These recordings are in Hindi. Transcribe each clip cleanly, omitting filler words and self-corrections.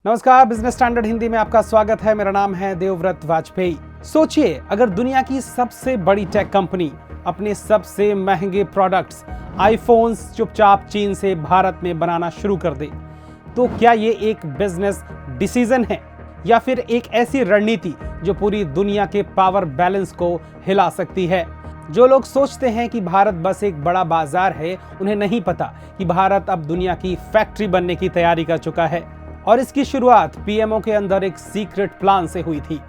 नमस्कार, बिजनेस स्टैंडर्ड हिंदी में आपका स्वागत है। मेरा नाम है देवव्रत वाजपेयी। सोचिए, अगर दुनिया की सबसे बड़ी टेक कंपनी अपने सबसे महंगे प्रोडक्ट्स आईफोन्स चुपचाप चीन से भारत में बनाना शुरू कर दे, तो क्या ये एक बिजनेस डिसीजन है या फिर एक ऐसी रणनीति जो पूरी दुनिया के पावर बैलेंस को हिला सकती है? जो लोग सोचते हैं कि भारत बस एक बड़ा बाजार है, उन्हें नहीं पता कि भारत अब दुनिया की फैक्ट्री बनने की तैयारी कर चुका है। और इसकी शुरुआत पीएमओ के अंदर एक सीक्रेट प्लान से हुई थी।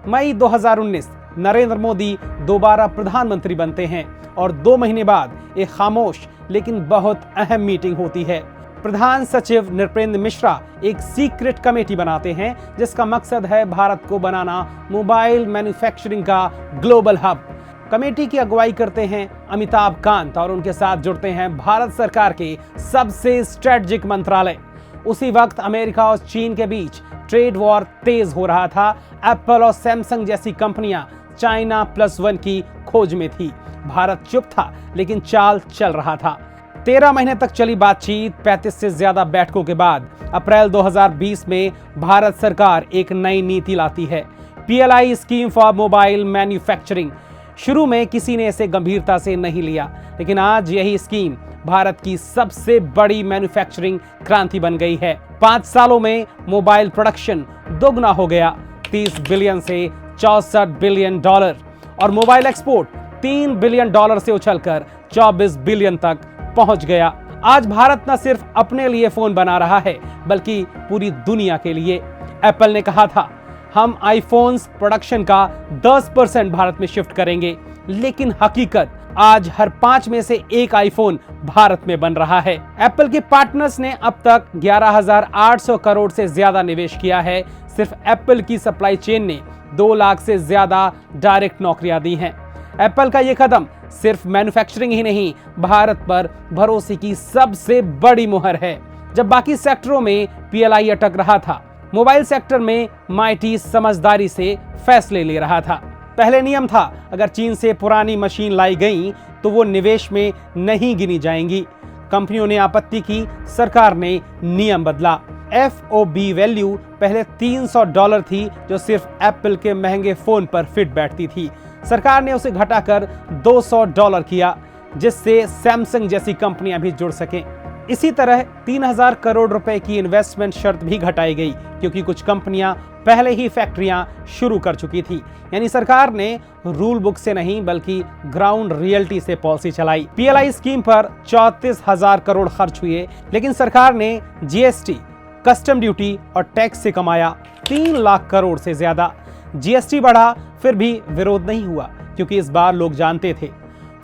मई 2019 नरेंद्र मोदी दोबारा प्रधानमंत्री बनते हैं और 2 महीने बाद एक खामोश लेकिन बहुत अहम मीटिंग होती है। प्रधान सचिव नृपेंद्र मिश्रा एक सीक्रेट कमेटी बनाते हैं जिसका मकसद है भारत को बनाना मोबाइल मैन्युफैक्चरिंग का ग्लोबल हब। कमेटी की अगुवाई करते हैं अमिताभ कांत और उनके साथ जुड़ते हैं भारत सरकार के सबसे स्ट्रेटेजिक मंत्रालय। उसी वक्त अमेरिका और चीन के बीच ट्रेड वॉर तेज हो रहा था। एप्पल और सैमसंग जैसी कंपनियां चाइना +1 की खोज में थी। भारत चुप था लेकिन चाल चल रहा था। 13 महीने तक चली बातचीत, 35 से ज्यादा बैठकों के बाद अप्रैल 2020 में भारत सरकार एक नई नीति लाती है, PLI scheme for mobile manufacturing. शुरू में किसी ने इसे गंभीरता से नहीं लिया, लेकिन आज यही स्कीम भारत की सबसे बड़ी मैन्युफैक्चरिंग क्रांति बन गई है। 5 सालों में मोबाइल प्रोडक्शन दोगुना हो गया, 30 बिलियन से 64 बिलियन डॉलर, और मोबाइल एक्सपोर्ट 3 बिलियन डॉलर से उछलकर 24 बिलियन तक पहुंच गया। आज भारत न सिर्फ अपने लिए फोन बना रहा है बल्कि पूरी दुनिया के लिए। एप्पल ने कहा था, हम आईफोन्स प्रोडक्शन का 10% भारत में शिफ्ट करेंगे, लेकिन हकीकत आज हर 5 में से 1 आईफोन भारत में बन रहा है। एप्पल के पार्टनर्स ने अब तक 11,800 करोड़ से ज्यादा निवेश किया है। सिर्फ एप्पल की सप्लाई चेन ने 2 लाख से ज्यादा डायरेक्ट नौकरियां दी हैं। एप्पल का यह कदम सिर्फ मैन्युफैक्चरिंग ही नहीं, भारत पर भरोसे की सबसे बड़ी मुहर है। जब बाकी सेक्टरों में PLI अटक रहा था, मोबाइल सेक्टर में माइटी समझदारी से फैसले ले रहा था। पहले नियम था, अगर चीन से पुरानी मशीन लाई गई तो वो निवेश में नहीं गिनी जाएंगी। कंपनियों ने आपत्ति की, सरकार ने नियम बदला। FOB वैल्यू पहले $300 थी, जो सिर्फ एप्पल के महंगे फोन पर फिट बैठती थी। सरकार ने उसे घटाकर $200 किया, जिससे सैमसंग जैसी कंपनियां भी जुड़ सकें। इसी तरह 3,000 करोड़ रुपए की इन्वेस्टमेंट शर्त भी घटाई गई, क्योंकि कुछ कंपनियां पहले ही फैक्ट्रियां शुरू कर चुकी थी। यानी सरकार ने रूल बुक से नहीं बल्कि ग्राउंड रियलिटी से पॉलिसी चलाई। PLI स्कीम पर 34,000 करोड़ खर्च हुए, लेकिन सरकार ने GST, कस्टम ड्यूटी और टैक्स से कमाया 3 लाख करोड़ से ज्यादा। GST बढ़ा, फिर भी विरोध नहीं हुआ, क्योंकि इस बार लोग जानते थे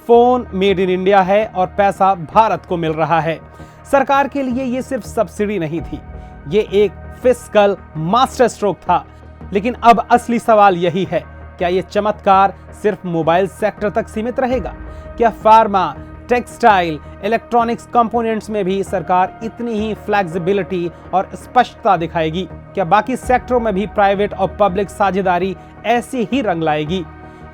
फोन मेड इन इंडिया है और पैसा भारत को मिल रहा है। सरकार के लिए ये सिर्फ सब्सिडी नहीं थी, ये एक फिस्कल मास्टर स्ट्रोक था। लेकिन अब असली सवाल यही है, क्या ये चमत्कार सिर्फ मोबाइल सेक्टर तक सीमित रहेगा? क्या फार्मा, टेक्सटाइल, इलेक्ट्रॉनिक्स कंपोनेंट्स में भी सरकार इतनी ही फ्लेक्सिबिलिटी और स्पष्टता दिखाएगी? क्या बाकी सेक्टरों में भी प्राइवेट और पब्लिक साझेदारी ऐसी ही रंग लाएगी?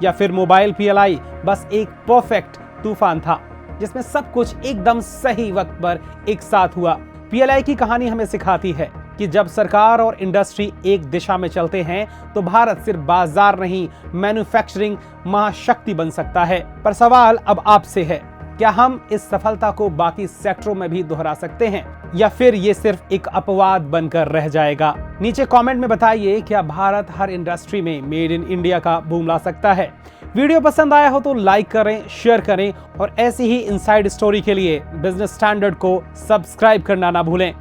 या फिर मोबाइल PLI बस एक परफेक्ट तूफान था जिसमें सब कुछ एकदम सही वक्त पर एक साथ हुआ? PLI की कहानी हमें सिखाती है कि जब सरकार और इंडस्ट्री एक दिशा में चलते हैं तो भारत सिर्फ बाजार नहीं, मैन्युफैक्चरिंग महाशक्ति बन सकता है। पर सवाल अब आपसे है, क्या हम इस सफलता को बाकी सेक्टरों में भी दोहरा सकते हैं या फिर ये सिर्फ एक अपवाद बनकर रह जाएगा? नीचे कमेंट में बताइए, क्या भारत हर इंडस्ट्री में मेड इन इंडिया का बूम ला सकता है? वीडियो पसंद आया हो तो लाइक करें, शेयर करें और ऐसी ही इनसाइड स्टोरी के लिए बिजनेस स्टैंडर्ड को सब्सक्राइब करना ना भूलें।